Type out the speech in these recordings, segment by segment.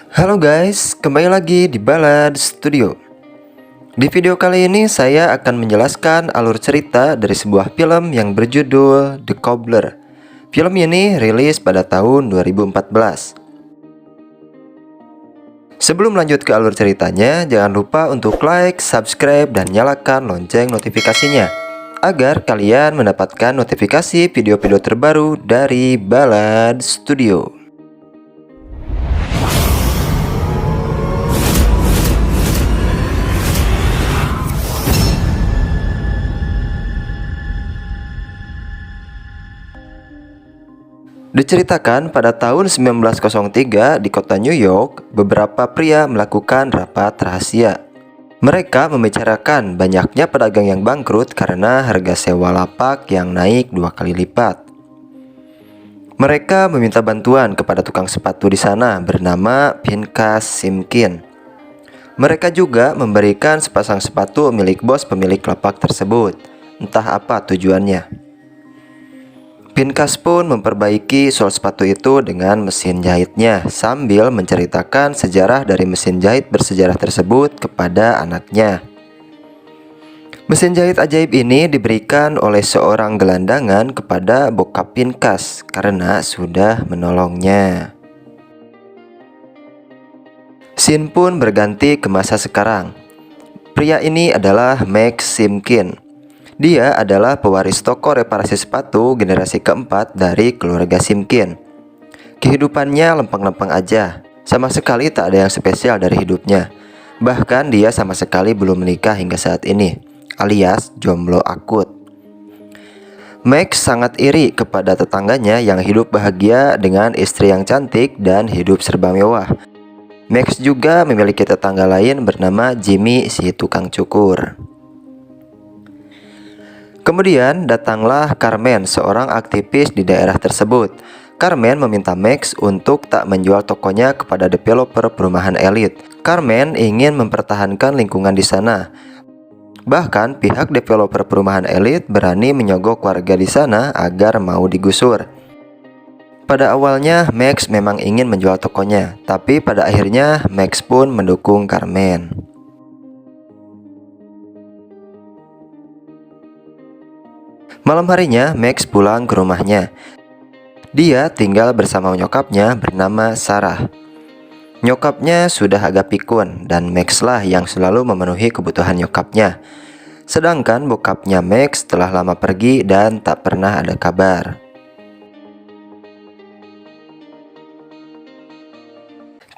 Halo guys, kembali lagi di Balad Studio. Di video kali ini saya akan menjelaskan alur cerita dari sebuah film yang berjudul The Cobbler. Film ini rilis pada tahun 2014. Sebelum lanjut ke alur ceritanya, jangan lupa untuk like, subscribe, dan nyalakan lonceng notifikasinya agar kalian mendapatkan notifikasi video-video terbaru dari Balad Studio. Diceritakan pada tahun 1903 di kota New York, beberapa pria melakukan rapat rahasia. Mereka membicarakan banyaknya pedagang yang bangkrut karena harga sewa lapak yang naik 2 kali lipat. Mereka meminta bantuan kepada tukang sepatu di sana bernama Pinchas Simpkin. Mereka juga memberikan sepasang sepatu milik bos pemilik lapak tersebut. Entah apa tujuannya. Pinchas pun memperbaiki sol sepatu itu dengan mesin jahitnya sambil menceritakan sejarah dari mesin jahit bersejarah tersebut kepada anaknya. Mesin jahit ajaib ini diberikan oleh seorang gelandangan kepada bokap Pinchas karena sudah menolongnya. Scene pun berganti ke masa sekarang. Pria ini adalah Max Simpkin. Dia adalah pewaris toko reparasi sepatu generasi keempat dari keluarga Simpkin. Kehidupannya lempeng-lempeng aja, sama sekali tak ada yang spesial dari hidupnya. Bahkan dia sama sekali belum menikah hingga saat ini, alias jomblo akut. Max sangat iri kepada tetangganya yang hidup bahagia dengan istri yang cantik dan hidup serba mewah. Max juga memiliki tetangga lain bernama Jimmy si tukang cukur. Kemudian datanglah Carmen, seorang aktivis di daerah tersebut. Carmen meminta Max untuk tak menjual tokonya kepada developer perumahan elit. Carmen ingin mempertahankan lingkungan di sana. Bahkan pihak developer perumahan elit berani menyogok warga di sana agar mau digusur. Pada awalnya Max memang ingin menjual tokonya, tapi pada akhirnya Max pun mendukung Carmen. Malam harinya, Max pulang ke rumahnya. Dia tinggal bersama nyokapnya bernama Sarah. Nyokapnya sudah agak pikun dan Max lah yang selalu memenuhi kebutuhan nyokapnya. Sedangkan bokapnya Max telah lama pergi dan tak pernah ada kabar.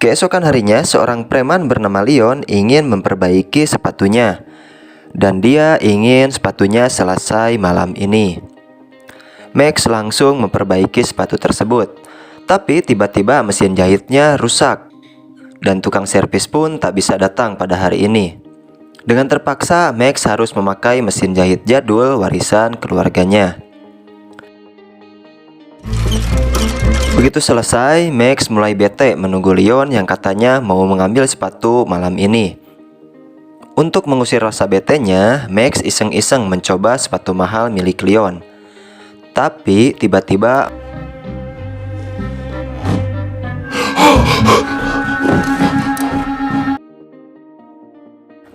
Keesokan harinya, seorang preman bernama Leon ingin memperbaiki sepatunya. Dan dia ingin sepatunya selesai malam ini. Max langsung memperbaiki sepatu tersebut. Tapi tiba-tiba mesin jahitnya rusak. Dan tukang servis pun tak bisa datang pada hari ini. Dengan terpaksa Max harus memakai mesin jahit jadul warisan keluarganya. Begitu selesai, Max mulai bete menunggu Leon yang katanya mau mengambil sepatu malam ini. Untuk mengusir rasa betenya, Max iseng-iseng mencoba sepatu mahal milik Leon. Tapi tiba-tiba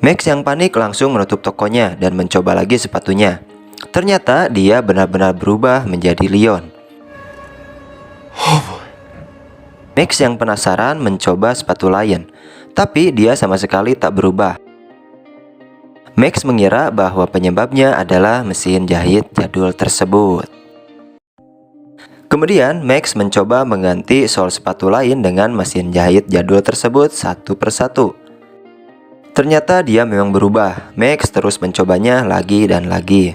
Max yang panik langsung menutup tokonya dan mencoba lagi sepatunya. Ternyata dia benar-benar berubah menjadi Leon. Max yang penasaran mencoba sepatu lain, tapi dia sama sekali tak berubah. Max mengira bahwa penyebabnya adalah mesin jahit jadul tersebut. Kemudian Max mencoba mengganti sol sepatu lain dengan mesin jahit jadul tersebut satu persatu. Ternyata dia memang berubah. Max terus mencobanya lagi dan lagi.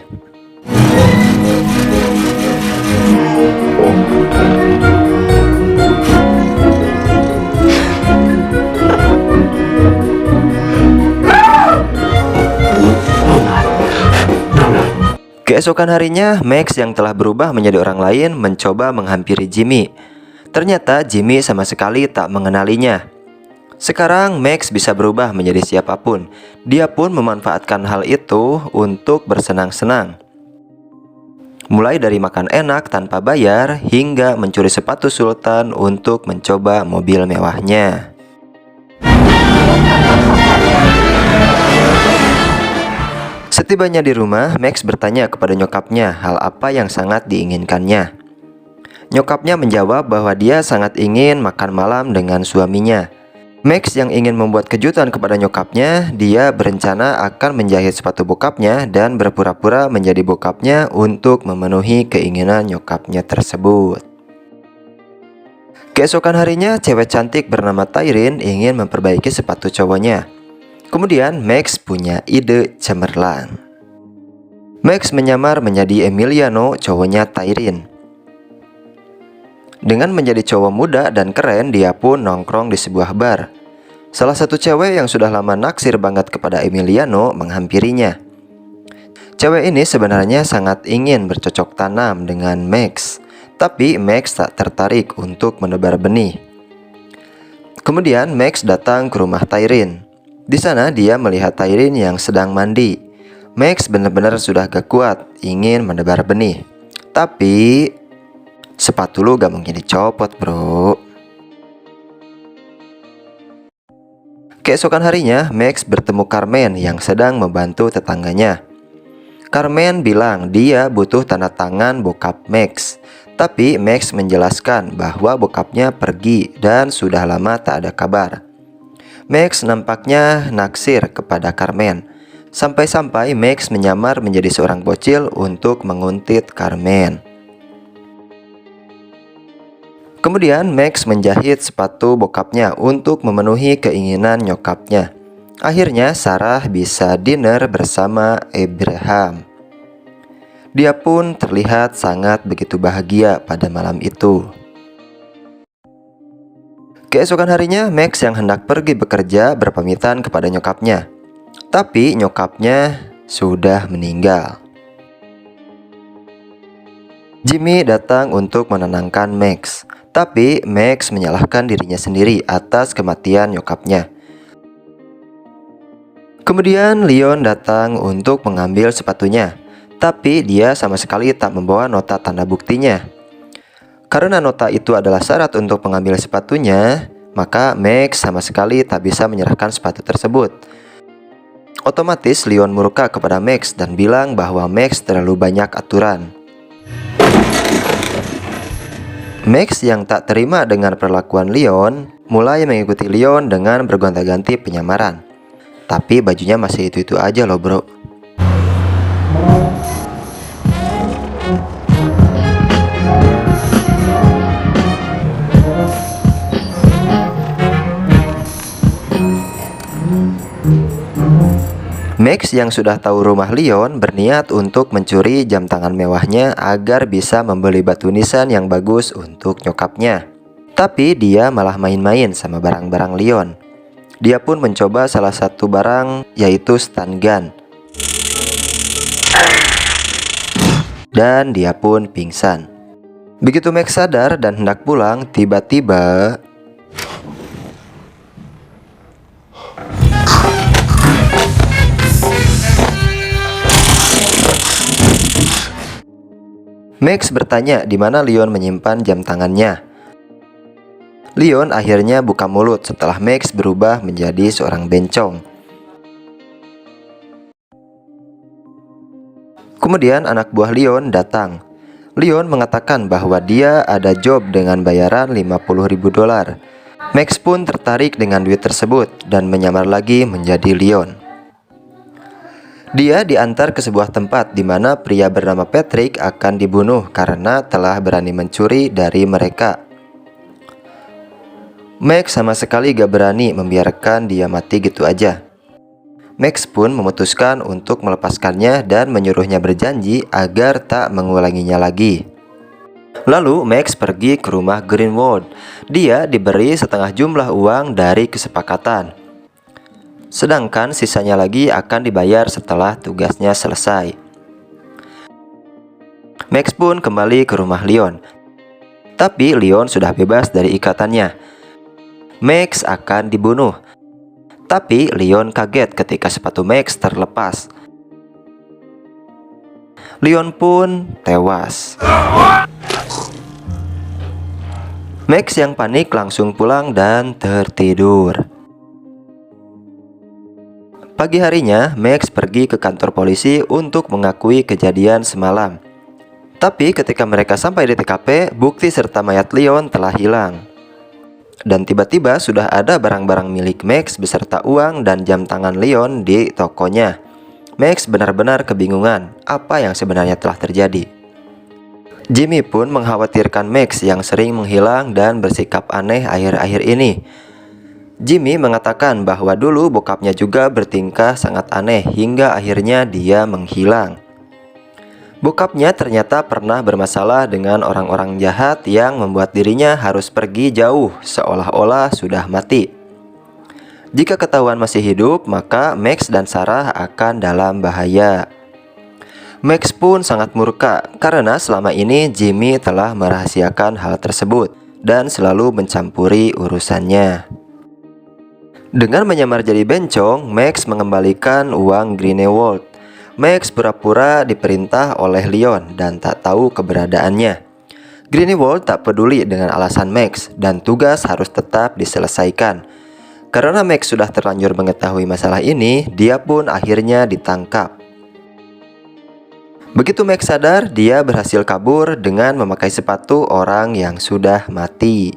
Keesokan harinya, Max yang telah berubah menjadi orang lain mencoba menghampiri Jimmy. Ternyata Jimmy sama sekali tak mengenalinya. Sekarang Max bisa berubah menjadi siapapun. Dia pun memanfaatkan hal itu untuk bersenang-senang. Mulai dari makan enak tanpa bayar hingga mencuri sepatu sultan untuk mencoba mobil mewahnya. Setibanya di rumah, Max bertanya kepada nyokapnya hal apa yang sangat diinginkannya. Nyokapnya menjawab bahwa dia sangat ingin makan malam dengan suaminya. Max yang ingin membuat kejutan kepada nyokapnya, dia berencana akan menjahit sepatu bokapnya dan berpura-pura menjadi bokapnya untuk memenuhi keinginan nyokapnya tersebut. Keesokan harinya, cewek cantik bernama Tyrin ingin memperbaiki sepatu cowoknya. Kemudian Max punya ide cemerlang. Max menyamar menjadi Emiliano, cowoknya Tyrin. Dengan menjadi cowok muda dan keren, dia pun nongkrong di sebuah bar. Salah satu cewek yang sudah lama naksir banget kepada Emiliano menghampirinya. Cewek ini sebenarnya sangat ingin bercocok tanam dengan Max, tapi Max tak tertarik untuk menebar benih. Kemudian Max datang ke rumah Tyrin. Di sana dia melihat Tyrin yang sedang mandi. Max benar-benar sudah gak kuat ingin menebar benih. Tapi sepatu lu gak mungkin dicopot, bro. Keesokan harinya, Max bertemu Carmen yang sedang membantu tetangganya. Carmen bilang dia butuh tanda tangan bokap Max. Tapi Max menjelaskan bahwa bokapnya pergi dan sudah lama tak ada kabar. Max nampaknya naksir kepada Carmen. Sampai-sampai Max menyamar menjadi seorang bocil untuk menguntit Carmen. Kemudian Max menjahit sepatu bokapnya untuk memenuhi keinginan nyokapnya. Akhirnya Sarah bisa dinner bersama Abraham. Dia pun terlihat sangat begitu bahagia pada malam itu. Keesokan harinya Max yang hendak pergi bekerja berpamitan kepada nyokapnya. Tapi nyokapnya sudah meninggal. Jimmy datang untuk menenangkan Max. Tapi Max menyalahkan dirinya sendiri atas kematian nyokapnya. Kemudian Leon datang untuk mengambil sepatunya. Tapi dia sama sekali tak membawa nota tanda buktinya. Karena nota itu adalah syarat untuk mengambil sepatunya, maka Max sama sekali tak bisa menyerahkan sepatu tersebut. Otomatis Leon murka kepada Max dan bilang bahwa Max terlalu banyak aturan. Max yang tak terima dengan perlakuan Leon mulai mengikuti Leon dengan bergonta-ganti penyamaran. Tapi bajunya masih itu-itu aja loh, bro. Max yang sudah tahu rumah Leon berniat untuk mencuri jam tangan mewahnya agar bisa membeli batu nisan yang bagus untuk nyokapnya. Tapi dia malah main-main sama barang-barang Leon. Dia pun mencoba salah satu barang, yaitu stun gun. Dan dia pun pingsan. Begitu Max sadar dan hendak pulang, tiba-tiba Max bertanya di mana Leon menyimpan jam tangannya. Leon akhirnya buka mulut setelah Max berubah menjadi seorang bencong. Kemudian anak buah Leon datang. Leon mengatakan bahwa dia ada job dengan bayaran $50.000. Max pun tertarik dengan duit tersebut dan menyamar lagi menjadi Leon. Dia diantar ke sebuah tempat di mana pria bernama Patrick akan dibunuh karena telah berani mencuri dari mereka. Max sama sekali gak berani membiarkan dia mati gitu aja. Max pun memutuskan untuk melepaskannya dan menyuruhnya berjanji agar tak mengulanginya lagi. Lalu Max pergi ke rumah Greenwood. Dia diberi setengah jumlah uang dari kesepakatan. Sedangkan sisanya lagi akan dibayar setelah tugasnya selesai. Max pun kembali ke rumah Leon. Tapi Leon sudah bebas dari ikatannya. Max akan dibunuh. Tapi Leon kaget ketika sepatu Max terlepas. Leon pun tewas. Max yang panik langsung pulang dan tertidur. Pagi harinya, Max pergi ke kantor polisi untuk mengakui kejadian semalam. Tapi ketika mereka sampai di TKP, bukti serta mayat Leon telah hilang. Dan tiba-tiba sudah ada barang-barang milik Max beserta uang dan jam tangan Leon di tokonya. Max benar-benar kebingungan apa yang sebenarnya telah terjadi. Jimmy pun mengkhawatirkan Max yang sering menghilang dan bersikap aneh akhir-akhir ini. Jimmy mengatakan bahwa dulu bokapnya juga bertingkah sangat aneh hingga akhirnya dia menghilang. Bokapnya ternyata pernah bermasalah dengan orang-orang jahat yang membuat dirinya harus pergi jauh seolah-olah sudah mati. Jika ketahuan masih hidup, maka Max dan Sarah akan dalam bahaya. Max pun sangat murka karena selama ini Jimmy telah merahasiakan hal tersebut dan selalu mencampuri urusannya. Dengan menyamar jadi bencong, Max mengembalikan uang Greenewald. Max pura-pura diperintah oleh Leon dan tak tahu keberadaannya. Greenewald tak peduli dengan alasan Max dan tugas harus tetap diselesaikan. Karena Max sudah terlanjur mengetahui masalah ini, dia pun akhirnya ditangkap. Begitu Max sadar, dia berhasil kabur dengan memakai sepatu orang yang sudah mati.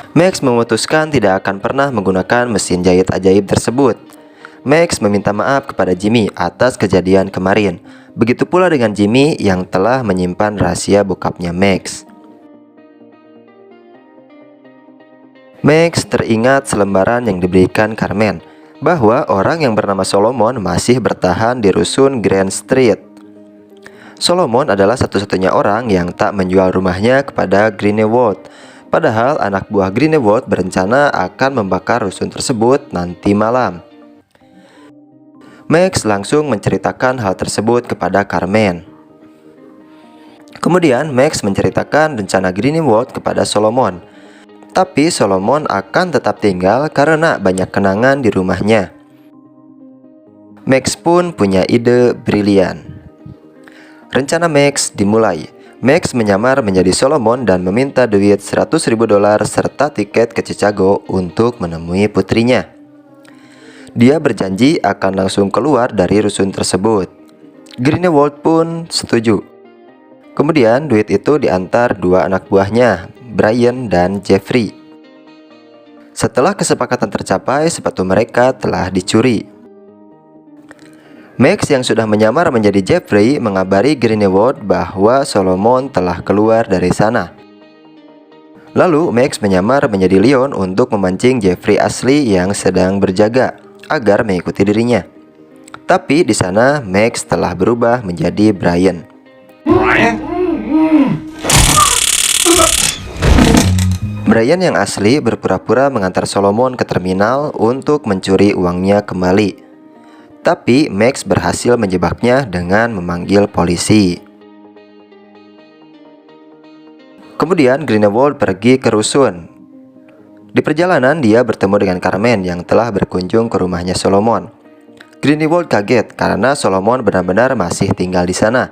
Max memutuskan tidak akan pernah menggunakan mesin jahit ajaib tersebut. Max meminta maaf kepada Jimmy atas kejadian kemarin. Begitu pula dengan Jimmy yang telah menyimpan rahasia bokapnya Max. Max teringat selembaran yang diberikan Carmen bahwa orang yang bernama Solomon masih bertahan di rusun Grand Street. Solomon adalah satu-satunya orang yang tak menjual rumahnya kepada Greenewald. Padahal anak buah Greenewald berencana akan membakar rusun tersebut nanti malam. Max langsung menceritakan hal tersebut kepada Carmen. Kemudian Max menceritakan rencana Greenewald kepada Solomon. Tapi Solomon akan tetap tinggal karena banyak kenangan di rumahnya. Max pun punya ide brilian. Rencana Max dimulai. Max menyamar menjadi Solomon dan meminta duit $100.000 serta tiket ke Chicago untuk menemui putrinya. Dia berjanji akan langsung keluar dari rusun tersebut. Greenewald pun setuju. Kemudian duit itu diantar dua anak buahnya, Brian dan Jeffrey. Setelah kesepakatan tercapai, sepatu mereka telah dicuri. Max yang sudah menyamar menjadi Jeffrey mengabari Greenewald bahwa Solomon telah keluar dari sana. Lalu Max menyamar menjadi Leon untuk memancing Jeffrey asli yang sedang berjaga agar mengikuti dirinya. Tapi di sana Max telah berubah menjadi Brian. Brian yang asli berpura-pura mengantar Solomon ke terminal untuk mencuri uangnya kembali. Tapi Max berhasil menjebaknya dengan memanggil polisi. Kemudian Greenewald pergi ke rusun. Di perjalanan dia bertemu dengan Carmen yang telah berkunjung ke rumahnya Solomon. Greenewald kaget karena Solomon benar-benar masih tinggal di sana.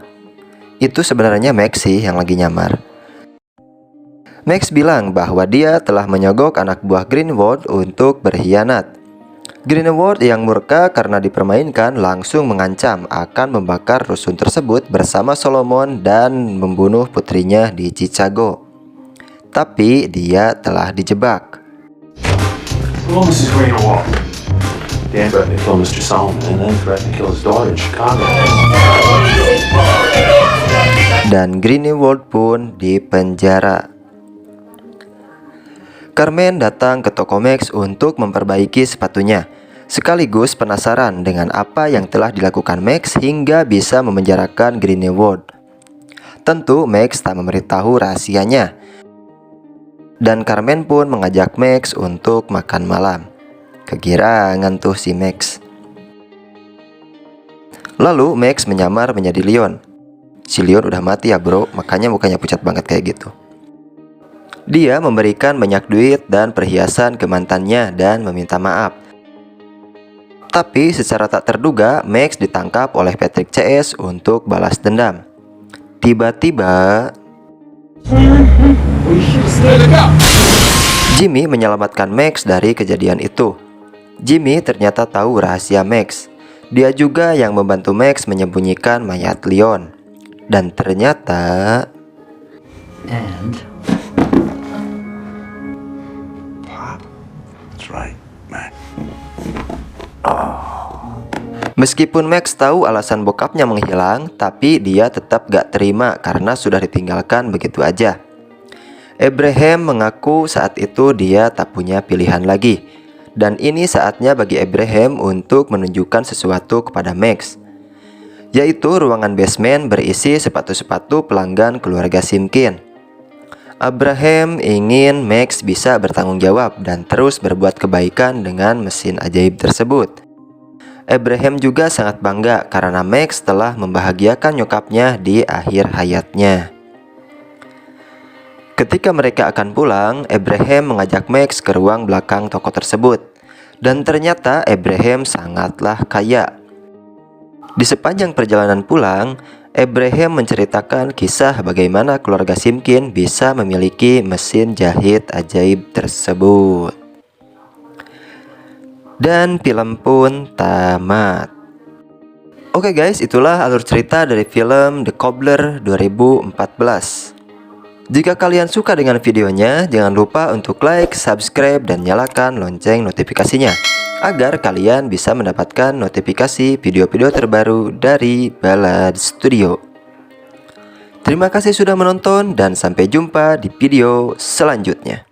Itu sebenarnya Max sih yang lagi nyamar. Max bilang bahwa dia telah menyogok anak buah Greenewald untuk berkhianat. Greenewald yang murka karena dipermainkan langsung mengancam akan membakar rusun tersebut bersama Solomon dan membunuh putrinya di Chicago. Tapi dia telah dijebak. Hello, Mrs. Greenewald. Dan threatened to kill Mr. Solomon and then threatened to kill his daughter in Chicago. Dan Greenewald pun dipenjara. Carmen datang ke toko Max untuk memperbaiki sepatunya, sekaligus penasaran dengan apa yang telah dilakukan Max hingga bisa memenjarakan Greenewald. Tentu Max tak memberitahu rahasianya. Dan Carmen pun mengajak Max untuk makan malam. Kegirangan tuh si Max. Lalu Max menyamar menjadi Leon. Si Leon udah mati ya bro, makanya mukanya pucat banget kayak gitu. Dia memberikan banyak duit dan perhiasan ke mantannya dan meminta maaf. Tapi secara tak terduga Max ditangkap oleh Patrick CS untuk balas dendam. Tiba-tiba Jimmy menyelamatkan Max dari kejadian itu. Jimmy ternyata tahu rahasia Max. Dia juga yang membantu Max menyembunyikan mayat Leon. Dan ternyata That's right, Max. meskipun Max tahu alasan bokapnya menghilang, tapi dia tetap gak terima karena sudah ditinggalkan begitu aja. Abraham mengaku saat itu dia tak punya pilihan lagi. Dan ini saatnya bagi Abraham untuk menunjukkan sesuatu kepada Max, yaitu ruangan basement berisi sepatu-sepatu pelanggan keluarga Simkin. Abraham ingin Max bisa bertanggung jawab dan terus berbuat kebaikan dengan mesin ajaib tersebut. Abraham juga sangat bangga karena Max telah membahagiakan nyokapnya di akhir hayatnya. Ketika mereka akan pulang, Abraham mengajak Max ke ruang belakang toko tersebut. Dan ternyata Abraham sangatlah kaya. Di sepanjang perjalanan pulang, Abraham menceritakan kisah bagaimana keluarga Simkin bisa memiliki mesin jahit ajaib tersebut. Dan film pun tamat. Oke guys, itulah alur cerita dari film The Cobbler 2014. Jika kalian suka dengan videonya, jangan lupa untuk like, subscribe, dan nyalakan lonceng notifikasinya agar kalian bisa mendapatkan notifikasi video-video terbaru dari Balad Studio. Terima kasih sudah menonton dan sampai jumpa di video selanjutnya.